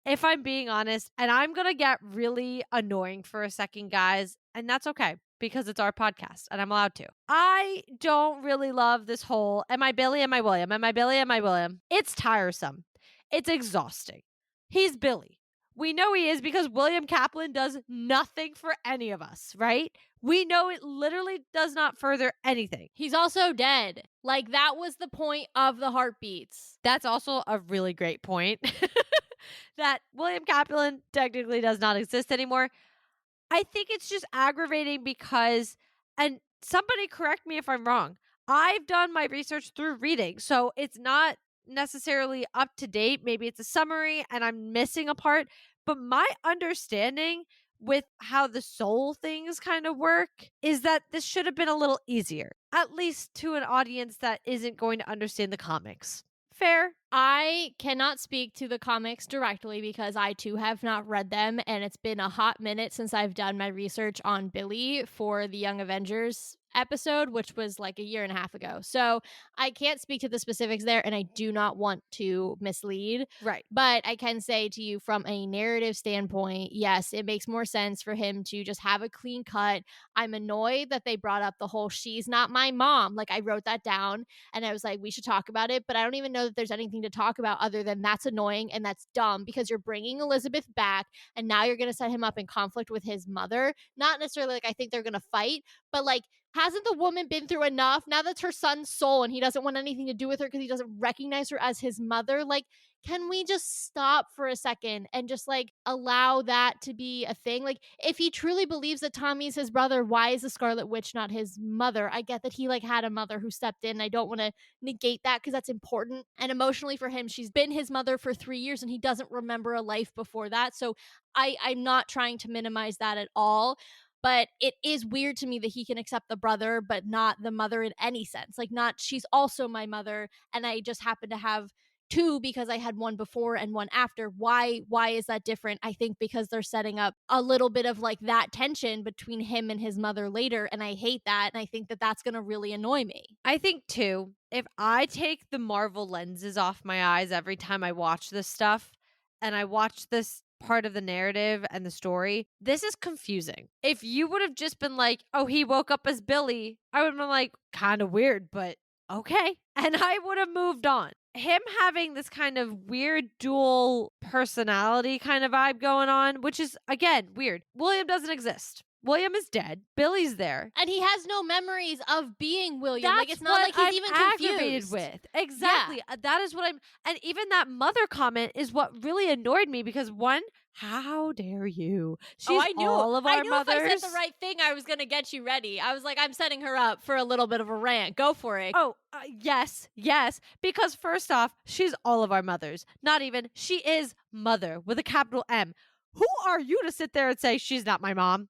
if I'm being honest, and I'm going to get really annoying for a second, guys, and that's okay because it's our podcast and I'm allowed to. I don't really love this whole, am I Billy? Am I William? Am I Billy? Am I William? It's tiresome. It's exhausting. He's Billy. We know he is because William Kaplan does nothing for any of us, right? We know it literally does not further anything. He's also dead. Like that was the point of the heartbeats. That's also a really great point. That William Kaplan technically does not exist anymore. I think it's just aggravating because, and somebody correct me if I'm wrong, I've done my research through reading, so it's not necessarily up to date. Maybe it's a summary and I'm missing a part, but my understanding with how the soul things kind of work is that this should have been a little easier, at least to an audience that isn't going to understand the comics. Fair. I cannot speak to the comics directly because I too have not read them, and it's been a hot minute since I've done my research on Billy for the Young Avengers episode, which was like a year and a half ago. So I can't speak to the specifics there, and I do not want to mislead. Right. But I can say to you from a narrative standpoint, yes, it makes more sense for him to just have a clean cut. I'm annoyed that they brought up the whole she's not my mom. Like I wrote that down and I was like, we should talk about it. But I don't even know that there's anything to talk about other than that's annoying and that's dumb because you're bringing Elizabeth back and now you're going to set him up in conflict with his mother. Not necessarily like I think they're going to fight, but like, hasn't the woman been through enough? Now that's her son's soul and he doesn't want anything to do with her because he doesn't recognize her as his mother. Like, can we just stop for a second and just like allow that to be a thing? Like, if he truly believes that Tommy's his brother, why is the Scarlet Witch not his mother? I get that he like had a mother who stepped in. I don't want to negate that because that's important. And emotionally for him, she's been his mother for 3 years and he doesn't remember a life before that. So I'm not trying to minimize that at all. But it is weird to me that he can accept the brother, but not the mother in any sense. Like, not she's also my mother, and I just happen to have two because I had one before and one after. Why is that different? I think because they're setting up a little bit of like that tension between him and his mother later, and I hate that, and I think that that's going to really annoy me. I think too, if I take the Marvel lenses off my eyes every time I watch this stuff and I watch this part of the narrative and the story, this is confusing. If you would have just been like, oh, he woke up as Billy, I would have been like, kind of weird, but okay. And I would have moved on. Him having this kind of weird dual personality kind of vibe going on, which is, again, weird. William doesn't exist. William is dead. Billy's there. And he has no memories of being William. Like, That's it's not what like he's I'm even aggravated confused. with. Yeah. Exactly. That is what I'm, and even that mother comment is what really annoyed me because one, how dare you? Oh, She's I knew. all of I our knew if I said the mothers. right thing, I was going to get you ready. I was like, I'm setting her up for a little bit of a rant. Go for it. Oh, yes, yes. Because first off, she's all of our mothers. Not even, she is mother with a capital M. Who are you to sit there and say she's not my mom?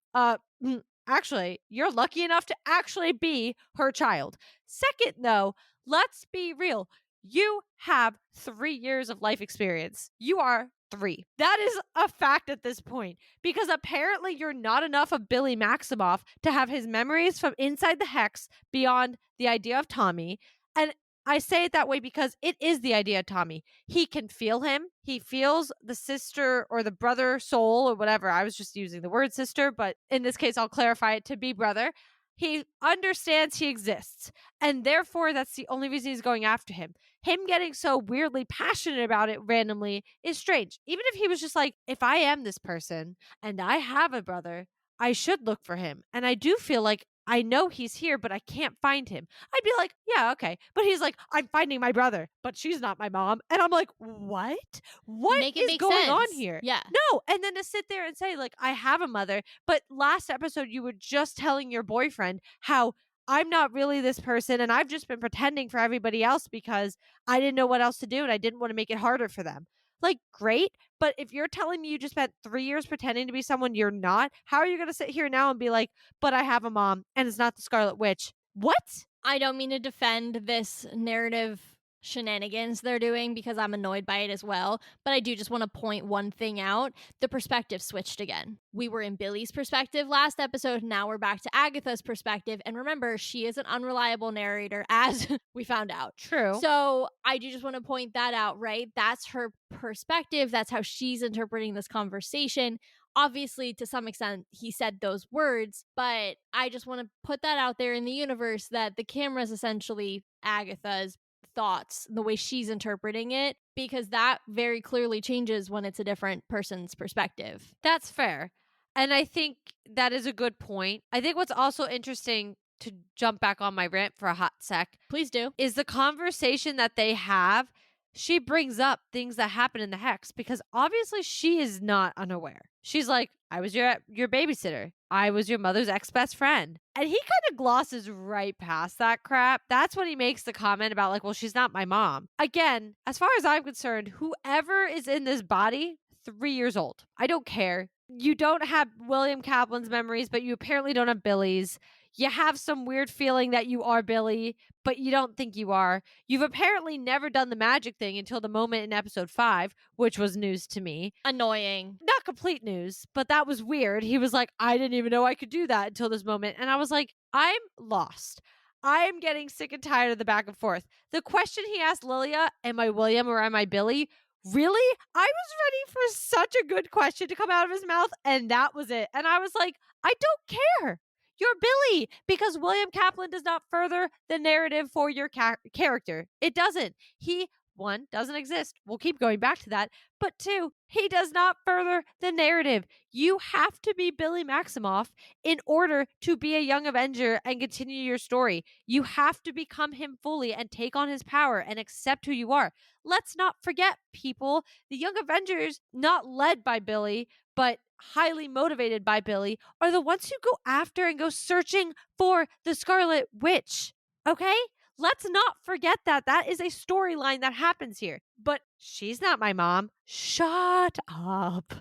Actually, you're lucky enough to actually be her child. Second, though, let's be real. You have 3 years of life experience. You are three. That is a fact at this point because apparently you're not enough of Billy Maximoff to have his memories from inside the hex beyond the idea of Tommy. And I say it that way because it is the idea of Tommy. He can feel him. He feels the sister or the brother soul or whatever. I was just using the word sister, but in this case, I'll clarify it to be brother. He understands he exists. And therefore, that's the only reason he's going after him. Him getting so weirdly passionate about it randomly is strange. Even if he was just like, if I am this person and I have a brother, I should look for him. And I do feel like I know he's here, but I can't find him. I'd be like, yeah, okay. But he's like, I'm finding my brother, but she's not my mom. And I'm like, what? What Make it is make going on sense. here? Yeah. No. And then to sit there and say, like, I have a mother, but last episode you were just telling your boyfriend how I'm not really this person and I've just been pretending for everybody else because I didn't know what else to do and I didn't want to make it harder for them. Like, great. But if you're telling me you just spent 3 years pretending to be someone you're not, how are you going to sit here now and be like, but I have a mom and it's not the Scarlet Witch? What? I don't mean to defend this narrative shenanigans they're doing because I'm annoyed by it as well, but I do just want to point one thing out. The perspective switched again. We were in Billy's perspective last episode, now we're back to Agatha's perspective, and remember, she is an unreliable narrator as we found out. True. So I do just want to point that out, right? That's her perspective, that's how she's interpreting this conversation. Obviously, to some extent, he said those words, but I just want to put that out there in the universe that the camera is essentially Agatha's thoughts, the way she's interpreting it, because that very clearly changes when it's a different person's perspective. That's fair. And I think that is a good point. I think what's also interesting, to jump back on my rant for a hot sec, Please do. is the conversation that they have. She brings up things that happen in the hex because obviously she is not unaware. She's like, I was your babysitter. I was your mother's ex-best friend. And he kind of glosses right past that crap. That's when he makes the comment about like, well, she's not my mom. Again, as far as I'm concerned, whoever is in this body, 3 years old. I don't care. You don't have William Kaplan's memories, but you apparently don't have Billy's. You have some weird feeling that you are Billy, but you don't think you are. You've apparently never done the magic thing until the moment in episode 5, which was news to me. Annoying. Not complete news, but that was weird. He was like, I didn't even know I could do that until this moment. And I was like, I'm lost. I'm getting sick and tired of the back and forth. The question he asked Lilia, am I William or am I Billy? Really? I was ready for such a good question to come out of his mouth, and that was it. And I was like, I don't care. You're Billy, because William Kaplan does not further the narrative for your character. It doesn't. He, one, doesn't exist. We'll keep going back to that. But two, he does not further the narrative. You have to be Billy Maximoff in order to be a young Avenger and continue your story. You have to become him fully and take on his power and accept who you are. Let's not forget, people, the Young Avengers, not led by Billy, but highly motivated by Billy, are the ones who go after and go searching for the Scarlet Witch. Okay? Let's not forget that. That is a storyline that happens here. But she's not my mom. Shut up.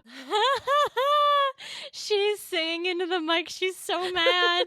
She's singing into the mic. She's so mad.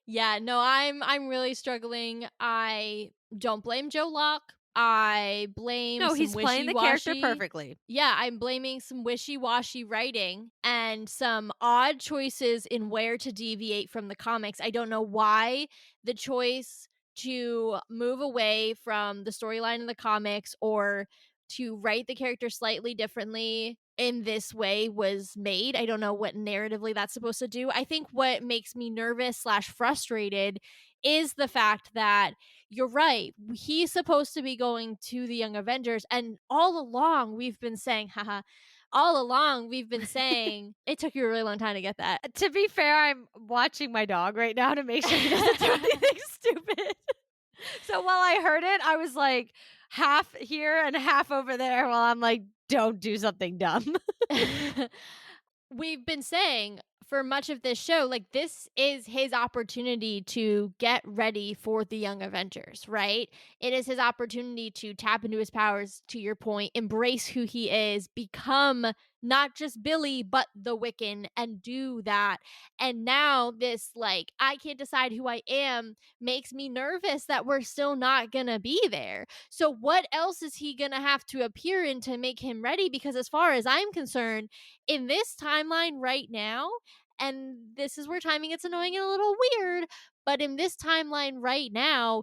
Yeah, no, I'm really struggling. I don't blame Joe Locke. I blame No, some he's playing the character wishy-washy- perfectly. Yeah, I'm blaming some wishy-washy writing and some odd choices in where to deviate from the comics. I don't know why the choice to move away from the storyline in the comics or to write the character slightly differently in this way was made. I don't know what narratively that's supposed to do. I think what makes me nervous slash frustrated is the fact that you're right. He's supposed to be going to the Young Avengers, and all along we've been saying, haha, all along we've been saying, it took you a really long time to get that. To be fair, I'm watching my dog right now to make sure he doesn't do anything stupid. So while I heard it, I was like half here and half over there while I'm like, don't do something dumb. We've been saying for much of this show, like, this is his opportunity to get ready for the Young Avengers, right? It is his opportunity to tap into his powers, to your point, embrace who he is, become not just Billy, but the Wiccan, and do that. And now this, like, I can't decide who I am makes me nervous that we're still not gonna be there. So what else is he gonna have to appear in to make him ready? Because as far as I'm concerned, in this timeline right now, and this is where timing gets annoying and a little weird, but in this timeline right now,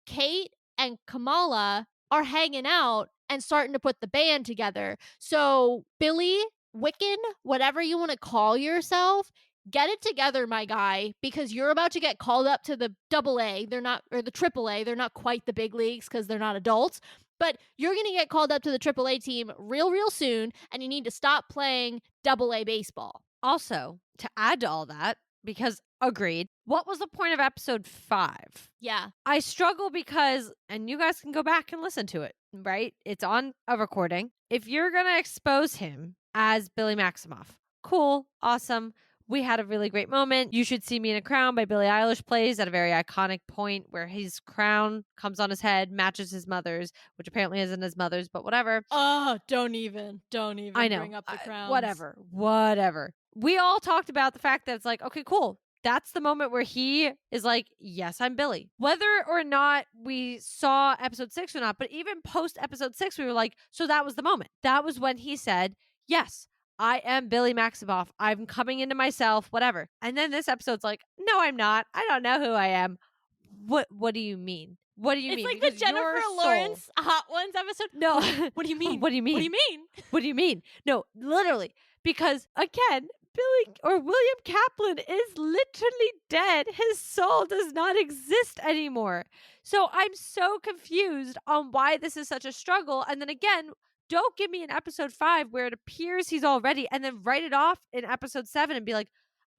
Kate and Kamala are hanging out and starting to put the band together. So, Billy, Wiccan, whatever you want to call yourself, get it together, my guy, because you're about to get called up to the double A. They're not, or the triple A. They're not quite the big leagues because they're not adults, but you're going to get called up to the triple A team real soon, and you need to stop playing double A baseball. Also, to add to all that, because agreed, what was the point of episode 5? Yeah. I struggle because, and you guys can go back and listen to it, right? It's on a recording. If you're going to expose him as Billy Maximoff, cool, awesome. We had a really great moment. You Should See Me in a Crown by Billie Eilish plays at a very iconic point where his crown comes on his head, matches his mother's, which apparently isn't his mother's, but whatever. Oh, don't even I know. bring up the crowns. Whatever. We all talked about the fact that it's like, okay, cool. That's the moment where he is like, yes, I'm Billy. Whether or not we saw episode 6 or not, but even post episode 6, we were like, so that was the moment. That was when he said, yes, I am Billy Maximoff. I'm coming into myself, whatever. And then this episode's like, no, I'm not. I don't know who I am. What do you mean? What do you mean? It's like the Jennifer Lawrence Hot Ones episode. No. What do you mean? What do you mean? What do you mean? What do you mean? No, literally. Because again, Billy or William Kaplan is literally dead. His soul does not exist anymore. So I'm so confused on why this is such a struggle. And then again, don't give me an episode 5 where it appears he's all ready and then write it off in episode 7 and be like,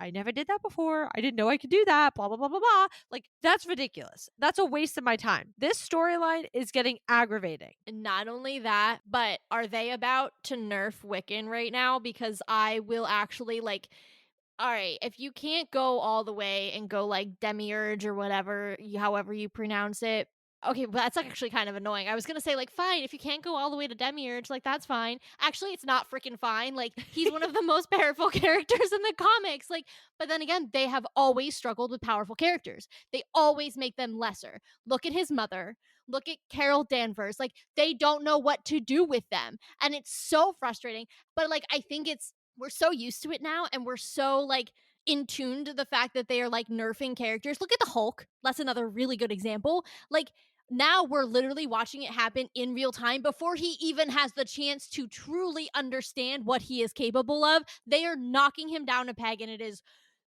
I never did that before. I didn't know I could do that. Blah, blah, blah, blah, blah. Like, that's ridiculous. That's a waste of my time. This storyline is getting aggravating. Not only that, but are they about to nerf Wiccan right now? Because I will actually, like, all right, if you can't go all the way and go like demiurge or whatever, however you pronounce it. Okay, but that's actually kind of annoying. I was gonna say, like, fine, if you can't go all the way to demiurge, like, that's fine. Actually, it's not freaking fine. Like, he's one of the most powerful characters in the comics. Like, but then again, they have always struggled with powerful characters. They always make them lesser. Look at his mother. Look at Carol Danvers. Like, they don't know what to do with them. And it's so frustrating. But, like, I think we're so used to it now, and we're so, like, in tune to the fact that they are, like, nerfing characters. Look at the Hulk. That's another really good example. Like, now we're literally watching it happen in real time before he even has the chance to truly understand what he is capable of. They are knocking him down a peg, and it is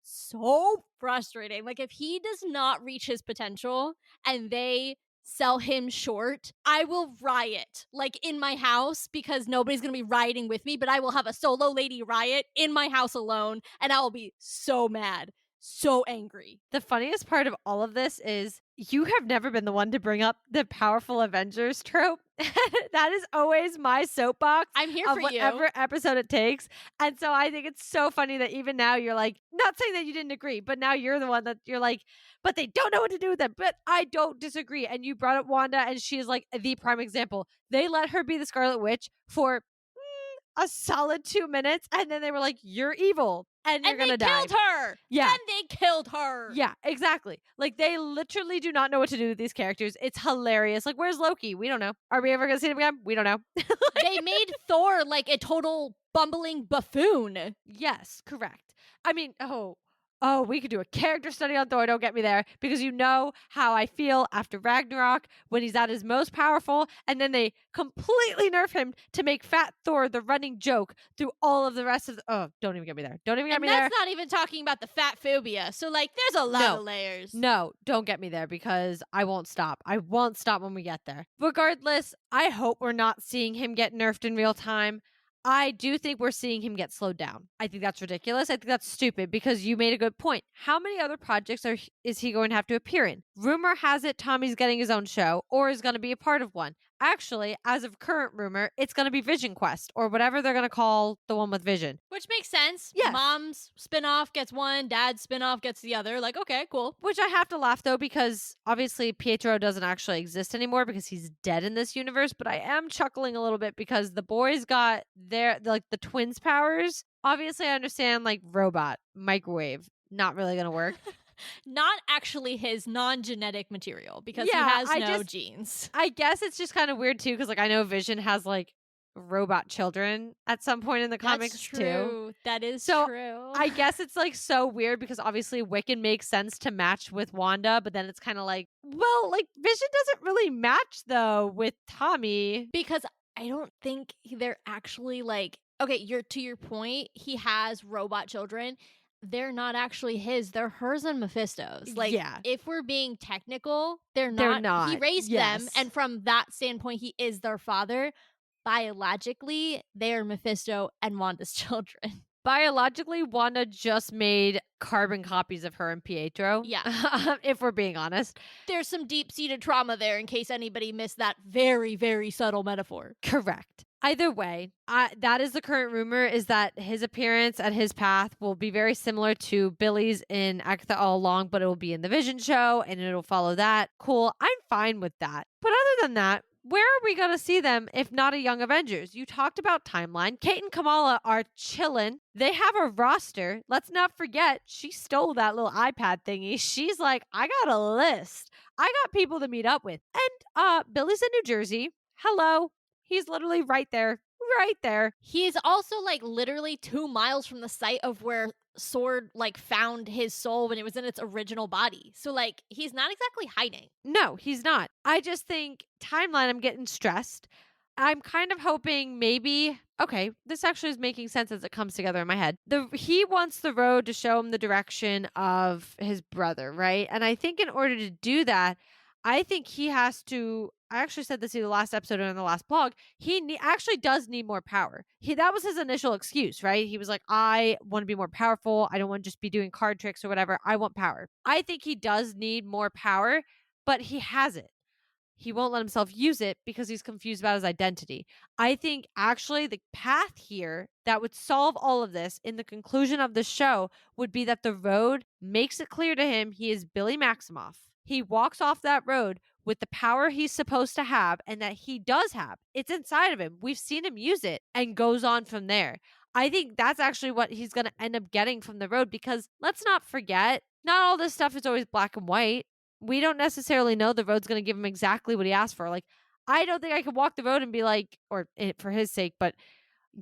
so frustrating. Like, if he does not reach his potential and they sell him short, I will riot, like, in my house, because nobody's gonna be rioting with me, but I will have a solo lady riot in my house alone, and I will be so mad, so angry. The funniest part of all of this is you have never been the one to bring up the powerful Avengers trope. That is always my soapbox. I'm here of for whatever you. episode it takes. And so I think it's so funny that even now you're like, not saying that you didn't agree, but now you're the one that you're like, but they don't know what to do with them. But I don't disagree. And you brought up Wanda, and she is like the prime example. They let her be the Scarlet Witch for a solid 2 minutes, and then they were like, you're evil. And you're gonna die. And they killed her. Yeah. And they killed her. Yeah, exactly. Like, they literally do not know what to do with these characters. It's hilarious. Like, where's Loki? We don't know. Are we ever gonna see him again? We don't know. They made Thor like a total bumbling buffoon. Yes, correct. I mean, Oh, we could do a character study on Thor, don't get me there, because you know how I feel after Ragnarok when he's at his most powerful, and then they completely nerf him to make Fat Thor the running joke through all of the rest of the. Oh, don't even get me there. Don't even get And me that's there. not even talking about the fat phobia. So, like, there's a lot No, of layers. no, don't get me there because I won't stop. I won't stop when we get there. Regardless, I hope we're not seeing him get nerfed in real time. I do think we're seeing him get slowed down. I think that's ridiculous. I think that's stupid because you made a good point. How many other projects is he going to have to appear in? Rumor has it Tommy's getting his own show or is going to be a part of one. Actually, as of current rumor, it's going to be Vision Quest or whatever they're going to call the one with Vision. Which makes sense. Yes. Mom's spinoff gets one, dad's spinoff gets the other. Like, okay, cool. Which I have to laugh though, because obviously Pietro doesn't actually exist anymore because he's dead in this universe. But I am chuckling a little bit because the boys got like the twins' powers. Obviously, I understand like robot, microwave, not really gonna work. Not actually his non-genetic material because Yeah, he has I no just- genes. I guess it's just kind of weird too, because like I know Vision has like robot children at some point in the comics That's too. true. That is So, true. I guess it's like so weird because obviously Wiccan makes sense to match with Wanda, but then it's kind of like, well, like Vision doesn't really match though with Tommy. Because I don't think they're actually like, okay, you're to your point, he has robot children. They're not actually his, they're hers and Mephisto's. Like, Yeah. if we're being technical, they're They're not. He not, raised them, yes. and from that standpoint, he is their father. Biologically, they are Mephisto and Wanda's children. Biologically, Wanda just made carbon copies of her and Pietro. Yeah. If we're being honest. There's some deep-seated trauma there in case anybody missed that very, very subtle metaphor. Correct. Either way, that is the current rumor, is that his appearance and his path will be very similar to Billy's in Agatha All Along, but it will be in the Vision show and it'll follow that. Cool. I'm fine with that. But other than that, where are we going to see them if not a Young Avengers? You talked about timeline. Kate and Kamala are chilling. They have a roster. Let's not forget, she stole that little iPad thingy. She's like, I got a list. I got people to meet up with. And Billy's in New Jersey. Hello. He's literally right there. Right there. He's also like literally 2 miles from the site of where Sword like found his soul when it was in its original body. So like he's not exactly hiding. No, he's not. I just think timeline, I'm getting stressed. I'm kind of hoping maybe, okay, this actually is making sense as it comes together in my head. He wants the road to show him the direction of his brother, right? And I think in order to do that, I think he has to. I actually said this in the last episode and in the last blog. He actually does need more power. That was his initial excuse, right? He was like, I want to be more powerful. I don't want to just be doing card tricks or whatever. I want power. I think he does need more power, but he has it. He won't let himself use it because he's confused about his identity. I think actually the path here that would solve all of this in the conclusion of the show would be that the road makes it clear to him he is Billy Maximoff. He walks off that road with the power he's supposed to have and that he does have. It's inside of him. We've seen him use it and goes on from there. I think that's actually what he's going to end up getting from the road because let's not forget, not all this stuff is always black and white. We don't necessarily know the road's going to give him exactly what he asked for. Like, I don't think I could walk the road and be like, or for his sake, but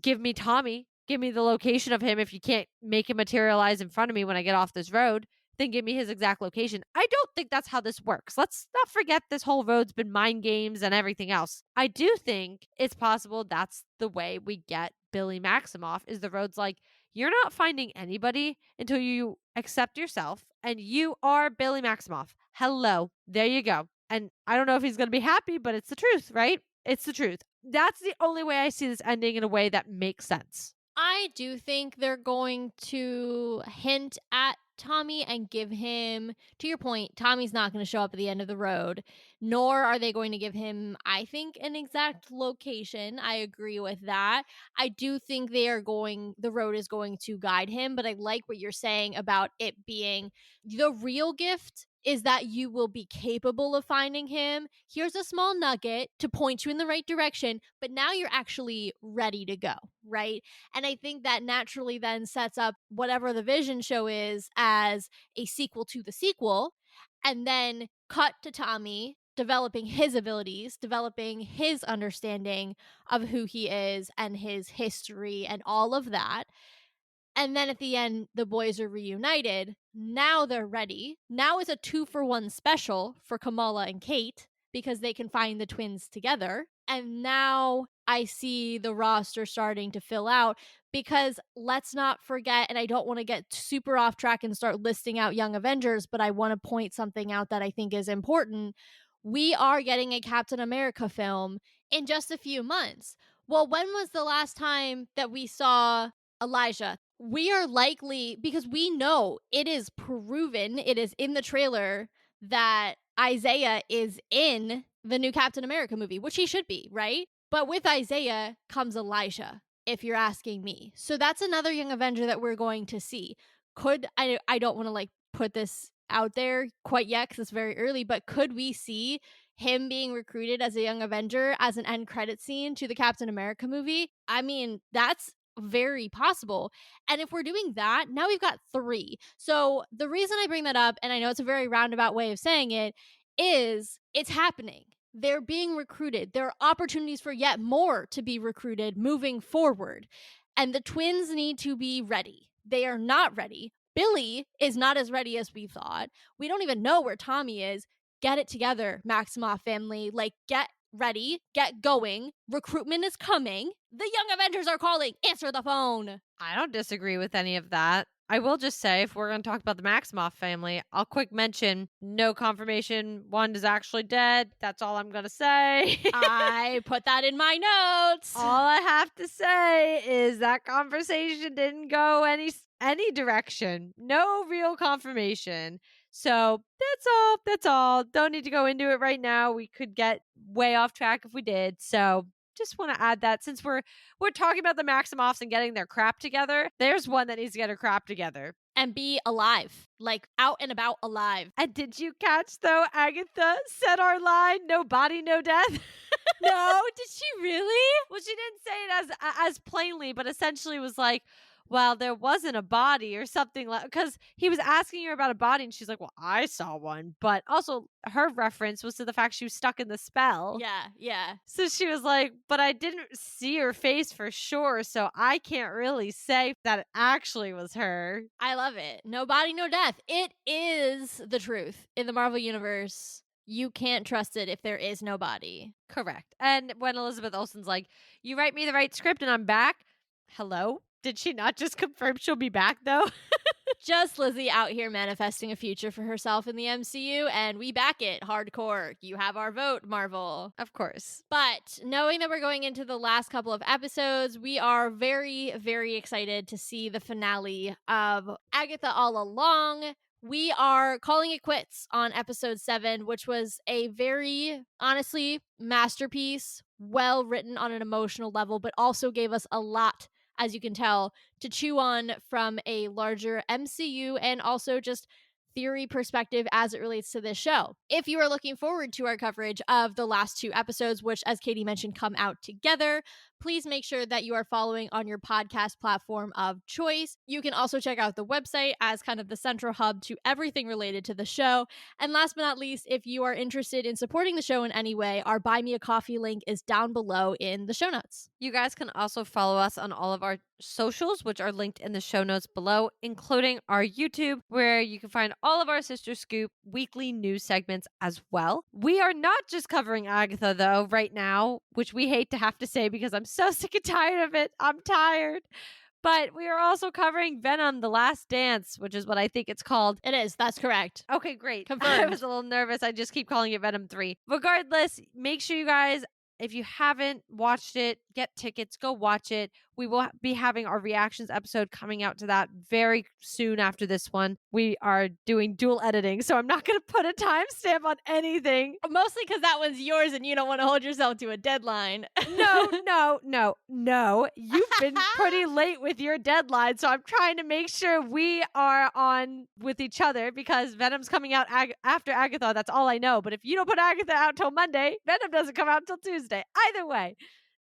give me Tommy, give me the location of him. If you can't make him materialize in front of me when I get off this road, then give me his exact location. I don't think that's how this works. Let's not forget this whole road's been mind games and everything else. I do think it's possible that's the way we get Billy Maximoff is the road's like, you're not finding anybody until you accept yourself and you are Billy Maximoff. Hello. There you go. And I don't know if he's going to be happy, but it's the truth, right? It's the truth. That's the only way I see this ending in a way that makes sense. I do think they're going to hint at Tommy and give him, to your point, Tommy's not going to show up at the end of the road, nor are they going to give him, I think, an exact location. I agree with that. I do think the road is going to guide him, but I like what you're saying about it being the real gift is that you will be capable of finding him. Here's a small nugget to point you in the right direction, but now you're actually ready to go, right? And I think that naturally then sets up whatever the Vision show is as a sequel to the sequel, and then cut to Tommy developing his abilities, developing his understanding of who he is and his history and all of that. And then at the end, the boys are reunited. Now they're ready. Now is a 2-for-1 special for Kamala and Kate because they can find the twins together. And now I see the roster starting to fill out because let's not forget, and I don't want to get super off track and start listing out Young Avengers, but I want to point something out that I think is important. We are getting a Captain America film in just a few months. Well, when was the last time that we saw Elijah? We are likely, because we know it is proven, it is in the trailer that Isaiah is in the new Captain America movie, which he should be, right? But with Isaiah comes Elijah, if you're asking me. So that's another Young Avenger that we're going to see. I don't want to like put this out there quite yet because it's very early, but could we see him being recruited as a Young Avenger as an end credit scene to the Captain America movie? I mean, that's very possible. And if we're doing that, now we've got 3. So the reason I bring that up, and I know it's a very roundabout way of saying it, is it's happening. They're being recruited. There are opportunities for yet more to be recruited moving forward. And the twins need to be ready. They are not ready. Billy is not as ready as we thought. We don't even know where Tommy is. Get it together, Maximoff family. Like, get ready, get going. Recruitment is coming. The Young Avengers are calling. Answer the phone. I don't disagree with any of that. I will just say, if we're going to talk about the Maximoff family, I'll quick mention no confirmation Wanda's actually dead. That's all I'm going to say. I put that in my notes. All I have to say is that conversation didn't go any direction. No real confirmation. So that's all. That's all. Don't need to go into it right now. We could get way off track if we did. So just want to add that since we're talking about the Maximoffs and getting their crap together, there's one that needs to get her crap together. And be alive, like out and about alive. And did you catch, though, Agatha said our line, no body, no death? No, did she really? Well, she didn't say it as plainly, but essentially was like, well, there wasn't a body or something like, because he was asking her about a body and she's like, well, I saw one. But also her reference was to the fact she was stuck in the spell. Yeah. So she was like, but I didn't see her face for sure. So I can't really say that it actually was her. I love it. No body, no death. It is the truth in the Marvel Universe. You can't trust it if there is no body. Correct. And when Elizabeth Olsen's like, you write me the right script and I'm back. Hello? Did she not just confirm she'll be back, though? Just Lizzie out here manifesting a future for herself in the MCU, and we back it hardcore. You have our vote, Marvel. Of course. But knowing that we're going into the last couple of episodes, we are very, very excited to see the finale of Agatha All Along. We are calling it quits on episode 7, which was a very, honestly, masterpiece, well written on an emotional level, but also gave us a lot, as you can tell, to chew on from a larger MCU and also just theory perspective as it relates to this show. If you are looking forward to our coverage of the last 2 episodes, which, as Katie mentioned, come out together, please make sure that you are following on your podcast platform of choice. You can also check out the website as kind of the central hub to everything related to the show. And last but not least, if you are interested in supporting the show in any way, our Buy Me a Coffee link is down below in the show notes. You guys can also follow us on all of our socials, which are linked in the show notes below, including our YouTube, where you can find all of our Sister Scoop weekly news segments as well. We are not just covering Agatha, though, right now, which we hate to have to say because I'm so sick and tired of it. I'm tired. But we are also covering Venom: The Last Dance, which is what I think it's called. It is. That's correct. Okay, great. Confirmed. I was a little nervous. I just keep calling it Venom 3. Regardless, make sure you guys, if you haven't watched it, get tickets, go watch it. We will be having our reactions episode coming out to that very soon after this one. We are doing dual editing, so I'm not going to put a timestamp on anything. Mostly because that one's yours and you don't want to hold yourself to a deadline. No. You've been pretty late with your deadline, so I'm trying to make sure we are on with each other because Venom's coming out after Agatha. That's all I know. But if you don't put Agatha out till Monday, Venom doesn't come out till Tuesday. Either way.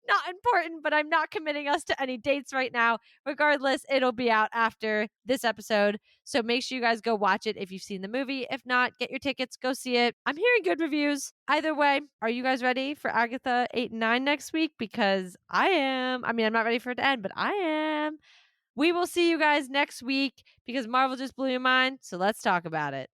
Not important, but I'm not committing us to any dates right now. Regardless, it'll be out after this episode. So make sure you guys go watch it if you've seen the movie. If not, get your tickets, go see it. I'm hearing good reviews. Either way, are you guys ready for Agatha 8 and 9 next week? Because I am. I mean, I'm not ready for it to end, but I am. We will see you guys next week because Marvel just blew your mind. So let's talk about it.